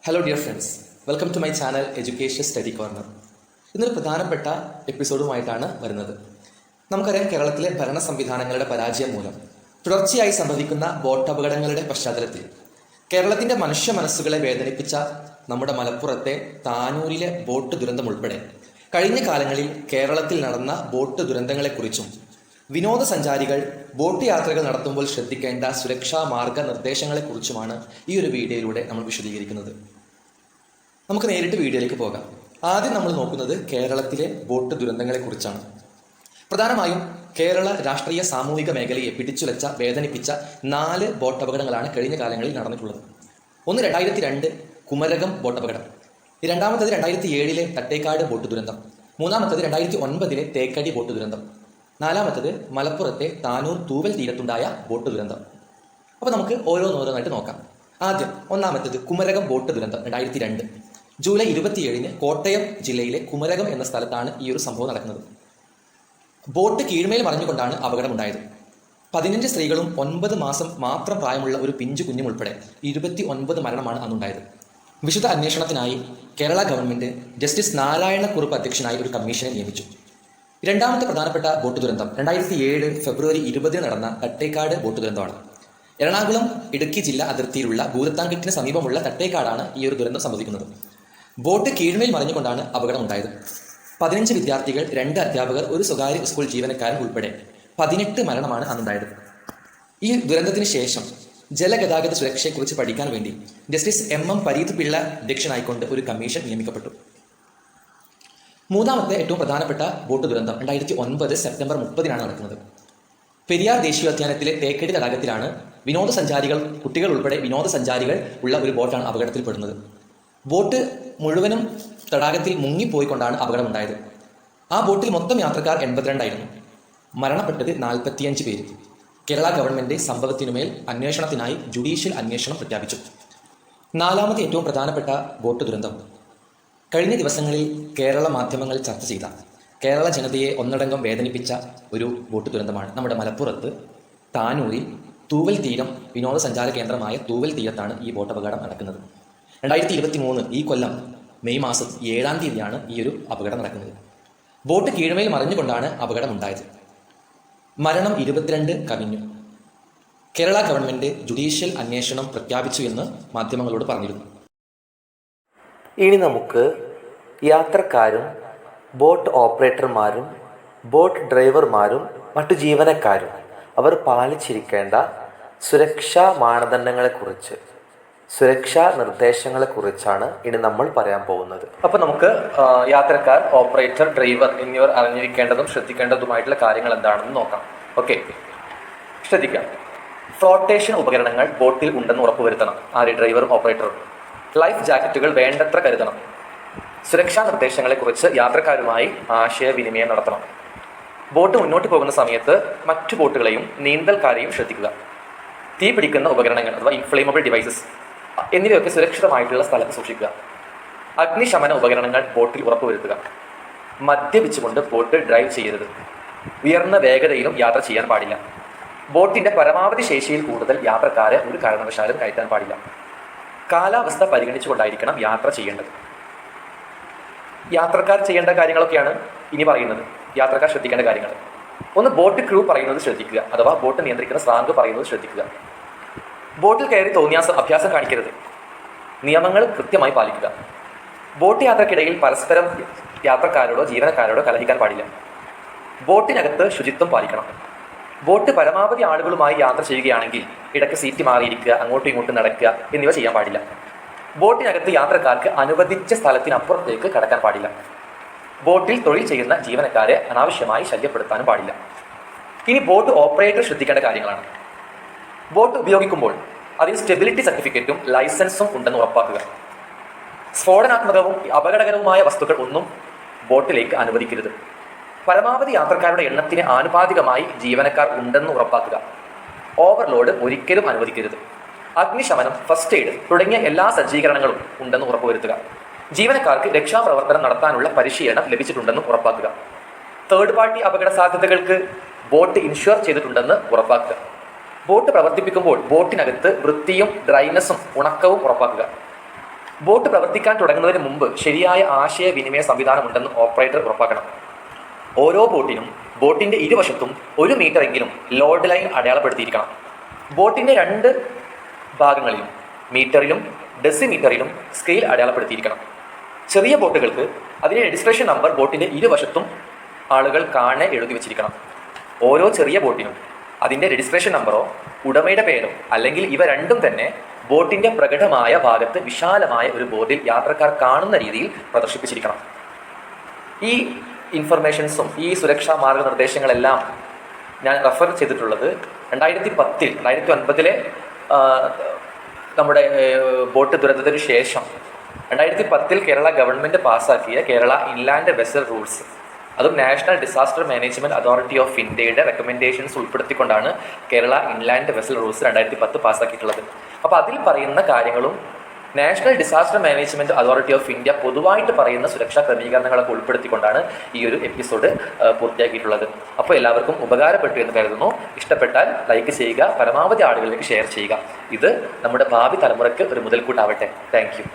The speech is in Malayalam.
Hello dear friends, welcome to my channel education study corner. ഇന്നൊരു പ്രധാനപ്പെട്ട എപ്പിസോഡുമായിട്ടാണ് വരുന്നത്. നമുക്കറിയാം, കേരളത്തിലെ ഭരണ സംവിധാനങ്ങളുടെ പരാജയം മൂലം തുടർച്ചയായി സംഭവിക്കുന്ന ബോട്ടപകടങ്ങളുടെ പശ്ചാത്തലത്തിൽ കേരളത്തിൻ്റെ മനുഷ്യ മനസ്സുകളെ വേദനിപ്പിച്ച നമ്മുടെ മലപ്പുറത്തെ താനൂരിലെ ബോട്ട് ദുരന്തം ഉൾപ്പെടെ കഴിഞ്ഞ കാലങ്ങളിൽ കേരളത്തിൽ നടന്ന ബോട്ട് ദുരന്തങ്ങളെക്കുറിച്ചും വിനോദസഞ്ചാരികൾ ബോട്ട് യാത്രകൾ നടത്തുമ്പോൾ ശ്രദ്ധിക്കേണ്ട സുരക്ഷാ മാർഗനിർദ്ദേശങ്ങളെക്കുറിച്ചുമാണ് ഈ ഒരു വീഡിയോയിലൂടെ നമ്മൾ വിശദീകരിക്കുന്നത്. നമുക്ക് നേരിട്ട് വീഡിയോയിലേക്ക് പോകാം. ആദ്യം നമ്മൾ നോക്കുന്നത് കേരളത്തിലെ ബോട്ട് ദുരന്തങ്ങളെക്കുറിച്ചാണ്. പ്രധാനമായും കേരള രാഷ്ട്രീയ സാമൂഹിക മേഖലയെ പിടിച്ചുലച്ച വേദനിപ്പിച്ച 4 ബോട്ടപകടങ്ങളാണ് കഴിഞ്ഞ കാലങ്ങളിൽ നടന്നിട്ടുള്ളത്. ഒന്ന് 2002 കുമരകം ബോട്ടപകടം, രണ്ടാമത്തത് 2007 തട്ടേക്കാട് ബോട്ട് ദുരന്തം, മൂന്നാമത്തത് 2009 തേക്കടി ബോട്ട് ദുരന്തം, നാലാമത്തത് മലപ്പുറത്തെ താനൂർ തൂവൽ തീരത്തുണ്ടായ ബോട്ട് ദുരന്തം. അപ്പോൾ നമുക്ക് ഓരോന്നോരോന്നായിട്ട് നോക്കാം. ആദ്യം ഒന്നാമത്തത് കുമരകം ബോട്ട് ദുരന്തം 2002 ജൂലൈ 27 കോട്ടയം ജില്ലയിലെ കുമരകം എന്ന സ്ഥലത്താണ് ഈ ഒരു സംഭവം നടക്കുന്നത്. ബോട്ട് കീഴ്മേൽ മറിഞ്ഞുകൊണ്ടാണ് അപകടമുണ്ടായത്. 15 സ്ത്രീകളും 9 മാസം മാത്രം പ്രായമുള്ള ഒരു പിഞ്ചു കുഞ്ഞും ഉൾപ്പെടെ 29 മരണമാണ് അന്നുണ്ടായത്. വിശദ അന്വേഷണത്തിനായി കേരള ഗവൺമെന്റ് ജസ്റ്റിസ് നാരായണക്കുറുപ്പ് അധ്യക്ഷനായി ഒരു കമ്മീഷനെ നിയമിച്ചു. രണ്ടാമത്തെ പ്രധാനപ്പെട്ട ബോട്ട് ദുരന്തം 2007 ഫെബ്രുവരി 20 നടന്ന തട്ടേക്കാട് ബോട്ട് ദുരന്തമാണ്. എറണാകുളം ഇടുക്കി ജില്ലാ അതിർത്തിയിലുള്ള ഭൂതത്താൻകെട്ടിന് സമീപമുള്ള തട്ടേക്കാടാണ് ഈ ഒരു ദുരന്തം സംഭവിക്കുന്നത്. ബോട്ട് കീഴ്മേൽ മറിഞ്ഞുകൊണ്ടാണ് അപകടമുണ്ടായത്. 15 വിദ്യാർത്ഥികൾ, 2 അധ്യാപകർ, ഒരു സ്വകാര്യ സ്കൂൾ ജീവനക്കാരൻ ഉൾപ്പെടെ 18 മരണമാണ് അന്നുണ്ടായത്. ഈ ദുരന്തത്തിന് ശേഷം ജലഗതാഗത സുരക്ഷയെക്കുറിച്ച് പഠിക്കാൻ വേണ്ടി ജസ്റ്റിസ് MM പരീത് പിള്ള അധ്യക്ഷനായിക്കൊണ്ട് ഒരു കമ്മീഷൻ നിയമിക്കപ്പെട്ടു. മൂന്നാമത്തെ ഏറ്റവും പ്രധാനപ്പെട്ട ബോട്ട് ദുരന്തം 2009 സെപ്റ്റംബർ 30 നടക്കുന്നത്. പെരിയാർ ദേശീയോദ്യാനത്തിലെ തേക്കടി തടാകത്തിലാണ് കുട്ടികൾ ഉൾപ്പെടെ വിനോദസഞ്ചാരികൾ ഉള്ള ഒരു ബോട്ടാണ് അപകടത്തിൽപ്പെടുന്നത്. ബോട്ട് മുഴുവനും തടാകത്തിൽ മുങ്ങിപ്പോയിക്കൊണ്ടാണ് അപകടമുണ്ടായത്. ആ ബോട്ടിൽ മൊത്തം യാത്രക്കാർ 82 ആയിരുന്നു. മരണപ്പെട്ടത് 45 പേര്. കേരള ഗവൺമെന്റ് സംഭവത്തിനുമേൽ അന്വേഷണത്തിനായി ജുഡീഷ്യൽ അന്വേഷണം പ്രഖ്യാപിച്ചു. നാലാമത്തെ ഏറ്റവും പ്രധാനപ്പെട്ട ബോട്ട് ദുരന്തം കഴിഞ്ഞ ദിവസങ്ങളിൽ കേരള മാധ്യമങ്ങൾ ചർച്ച ചെയ്ത, കേരള ജനതയെ ഒന്നടങ്കം വേദനിപ്പിച്ച ഒരു ബോട്ട് ദുരന്തമാണ്. നമ്മുടെ മലപ്പുറത്ത് താനൂരിൽ തൂവൽ തീരം വിനോദസഞ്ചാര കേന്ദ്രമായ തൂവൽ തീരത്താണ് ഈ ബോട്ട് അപകടം നടക്കുന്നത്. 2023 ഈ കൊല്ലം മെയ് മാസം 7-ാം തീയതിയാണ് ഈ ഒരു അപകടം നടക്കുന്നത്. ബോട്ട് കീഴ്മേൽ മറിഞ്ഞുകൊണ്ടാണ് അപകടം ഉണ്ടായത്. മരണം 22 കവിഞ്ഞു. കേരള ഗവൺമെന്റ് ജുഡീഷ്യൽ അന്വേഷണം പ്രഖ്യാപിച്ചു എന്ന് മാധ്യമങ്ങളോട് പറഞ്ഞിരുന്നു. ഇനി നമുക്ക് യാത്രക്കാരും ബോട്ട് ഓപ്പറേറ്റർമാരും ബോട്ട് ഡ്രൈവർമാരും മറ്റു ജീവനക്കാരും അവർ പാലിച്ചിരിക്കേണ്ട സുരക്ഷാ മാനദണ്ഡങ്ങളെക്കുറിച്ച്, സുരക്ഷാ നിർദ്ദേശങ്ങളെക്കുറിച്ചാണ് ഇനി നമ്മൾ പറയാൻ പോകുന്നത്. അപ്പോൾ നമുക്ക് യാത്രക്കാർ, ഓപ്പറേറ്റർ, ഡ്രൈവർ എന്നിവർ അറിഞ്ഞിരിക്കേണ്ടതും ശ്രദ്ധിക്കേണ്ടതുമായിട്ടുള്ള കാര്യങ്ങൾ എന്താണെന്ന് നോക്കാം. ഓക്കെ, ശ്രദ്ധിക്കാം. ഫ്ലോട്ടേഷൻ ഉപകരണങ്ങൾ ബോട്ടിൽ ഉണ്ടെന്ന് ഉറപ്പുവരുത്തണം. ഡ്രൈവറും ഓപ്പറേറ്ററും. ലൈഫ് ജാക്കറ്റുകൾ വേണ്ടത്ര കരുതണം. സുരക്ഷാ നിർദ്ദേശങ്ങളെക്കുറിച്ച് യാത്രക്കാരുമായി ആശയവിനിമയം നടത്തണം. ബോട്ട് മുന്നോട്ട് പോകുന്ന സമയത്ത് മറ്റു ബോട്ടുകളെയും നീന്തൽക്കാരെയും ശ്രദ്ധിക്കുക. തീ പിടിക്കുന്ന ഉപകരണങ്ങൾ അഥവാ ഇൻഫ്ലേമബിൾ ഡിവൈസസ് എന്നിവയൊക്കെ സുരക്ഷിതമായിട്ടുള്ള സ്ഥലത്ത് സൂക്ഷിക്കുക. അഗ്നിശമന ഉപകരണങ്ങൾ ബോട്ടിൽ ഉറപ്പുവരുത്തുക. മദ്യപിച്ചുകൊണ്ട് ബോട്ട് ഡ്രൈവ് ചെയ്യരുത്. ഉയർന്ന വേഗതയിലും യാത്ര ചെയ്യാൻ പാടില്ല. ബോട്ടിൻ്റെ പരമാവധി ശേഷിയിൽ കൂടുതൽ യാത്രക്കാരെ ഒരു കാരണവശാലും കയറ്റാൻ പാടില്ല. കാലാവസ്ഥ പരിഗണിച്ചുകൊണ്ടായിരിക്കണം യാത്ര ചെയ്യേണ്ടത്. യാത്രക്കാർ ചെയ്യേണ്ട കാര്യങ്ങളൊക്കെയാണ് ഇനി പറയുന്നത്. യാത്രക്കാർ ശ്രദ്ധിക്കേണ്ട കാര്യങ്ങൾ: ഒന്ന്, ബോട്ട് ക്രൂ പറയുന്നത് ശ്രദ്ധിക്കുക, അഥവാ ബോട്ട് നിയന്ത്രിക്കുന്ന സ്രാങ്ക് പറയുന്നത് ശ്രദ്ധിക്കുക. ബോട്ടിൽ കയറി അഭ്യാസം കാണിക്കരുത്. നിയമങ്ങൾ കൃത്യമായി പാലിക്കുക. ബോട്ട് യാത്രക്കിടയിൽ പരസ്പരം യാത്രക്കാരോടോ ജീവനക്കാരോടോ കലഹിക്കാൻ പാടില്ല. ബോട്ടിനകത്ത് ശുചിത്വം പാലിക്കണം. ബോട്ട് പരമാവധി ആളുകളുമായി യാത്ര ചെയ്യുകയാണെങ്കിൽ ഇടയ്ക്ക് സീറ്റ് മാറിയിരിക്കുക, അങ്ങോട്ടും ഇങ്ങോട്ടും നടക്കുക എന്നിവ ചെയ്യാൻ പാടില്ല. ബോട്ടിനകത്ത് യാത്രക്കാർക്ക് അനുവദിച്ച സ്ഥലത്തിനപ്പുറത്തേക്ക് കടക്കാൻ പാടില്ല. ബോട്ടിൽ തൊഴിൽ ചെയ്യുന്ന ജീവനക്കാരെ അനാവശ്യമായി ശല്യപ്പെടുത്താനും പാടില്ല. ഇനി ബോട്ട് ഓപ്പറേറ്റർ ശ്രദ്ധിക്കേണ്ട കാര്യങ്ങളാണ്. ബോട്ട് ഉപയോഗിക്കുമ്പോൾ അതിന് സ്റ്റെബിലിറ്റി സർട്ടിഫിക്കറ്റും ലൈസൻസും ഉണ്ടെന്ന് ഉറപ്പാക്കുക. സ്ഫോടനാത്മകവും അപകടകരവുമായ വസ്തുക്കൾ ഒന്നും ബോട്ടിലേക്ക് അനുവദിക്കരുത്. പരമാവധി യാത്രക്കാരുടെ എണ്ണത്തിന് ആനുപാതികമായി ജീവനക്കാർ ഉണ്ടെന്ന് ഉറപ്പാക്കുക. ഓവർലോഡ് ഒരിക്കലും അനുവദിക്കരുത്. അഗ്നിശമനം, ഫസ്റ്റ് എയ്ഡ് തുടങ്ങിയ എല്ലാ സജ്ജീകരണങ്ങളും ഉണ്ടെന്ന് ഉറപ്പുവരുത്തുക. ജീവനക്കാർക്ക് രക്ഷാപ്രവർത്തനം നടത്താനുള്ള പരിശീലനം ലഭിച്ചിട്ടുണ്ടെന്ന് ഉറപ്പാക്കുക. തേർഡ് പാർട്ടി അപകട സാധ്യതകൾക്ക് ബോട്ട് ഇൻഷുർ ചെയ്തിട്ടുണ്ടെന്ന് ഉറപ്പാക്കുക. ബോട്ട് പ്രവർത്തിപ്പിക്കുമ്പോൾ ബോട്ടിനകത്ത് വൃത്തിയും ഡ്രൈനസും ഉണക്കവും ഉറപ്പാക്കുക. ബോട്ട് പ്രവർത്തിക്കാൻ തുടങ്ങുന്നതിന് മുമ്പ് ശരിയായ ആശയവിനിമയ സംവിധാനം ഉണ്ടെന്ന് ഓപ്പറേറ്റർ ഉറപ്പാക്കണം. ഓരോ ബോട്ടിനും ബോട്ടിൻ്റെ ഇരുവശത്തും 1 മീറ്ററെങ്കിലും ലോഡ് ലൈൻ അടയാളപ്പെടുത്തിയിരിക്കണം. ബോട്ടിൻ്റെ 2 ഭാഗങ്ങളിലും മീറ്ററിലും ഡെസിമീറ്ററിലും സ്കെയിൽ അടയാളപ്പെടുത്തിയിരിക്കണം. ചെറിയ ബോട്ടുകൾക്ക് അതിൻ്റെ രജിസ്ട്രേഷൻ നമ്പർ ബോട്ടിൻ്റെ ഇരുവശത്തും ആളുകൾ കാണെ എഴുതി വച്ചിരിക്കണം. ഓരോ ചെറിയ ബോട്ടിനും അതിൻ്റെ രജിസ്ട്രേഷൻ നമ്പറോ ഉടമയുടെ പേരോ അല്ലെങ്കിൽ ഇവ രണ്ടും തന്നെ ബോട്ടിൻ്റെ പ്രകടമായ ഭാഗത്ത് വിശാലമായ ഒരു ബോർഡിൽ യാത്രക്കാർ കാണുന്ന രീതിയിൽ പ്രദർശിപ്പിച്ചിരിക്കണം. ഈ ഇൻഫർമേഷൻസും ഈ സുരക്ഷാ മാർഗനിർദ്ദേശങ്ങളെല്ലാം ഞാൻ റെഫർ ചെയ്തിട്ടുള്ളത് 2009 നമ്മുടെ ബോട്ട് ദുരന്തത്തിന് ശേഷം 2010 കേരള ഗവൺമെൻറ് പാസ്സാക്കിയ കേരള ഇൻലാൻഡ് വെസൽ റൂൾസ്, അതും national disaster management authority of ഇന്ത്യയുടെ റെക്കമെൻഡേഷൻസ് ഉൾപ്പെടുത്തിക്കൊണ്ടാണ് കേരള ഇൻലാൻഡ് വെസൽ റൂൾസ് 2010 പാസ്സാക്കിയിട്ടുള്ളത്. അപ്പോൾ അതിൽ പറയുന്ന കാര്യങ്ങളും national disaster management authority of India പൊതുവായിട്ട് പറയുന്ന സുരക്ഷാ ക്രമീകരണങ്ങളൊക്കെ ഉൾപ്പെടുത്തിക്കൊണ്ടാണ് ഈ ഒരു എപ്പിസോഡ് പൂർത്തിയാക്കിയിട്ടുള്ളത്. അപ്പോൾ എല്ലാവർക്കും ഉപകാരപ്പെട്ടു എന്ന് കരുതുന്നു. ഇഷ്ടപ്പെട്ടാൽ ലൈക്ക് ചെയ്യുക, പരമാവധി ആളുകളിലേക്ക് ഷെയർ ചെയ്യുക. ഇത് നമ്മുടെ ഭാവി തലമുറയ്ക്ക് ഒരു മുതൽക്കൂട്ടാവട്ടെ. Thank you.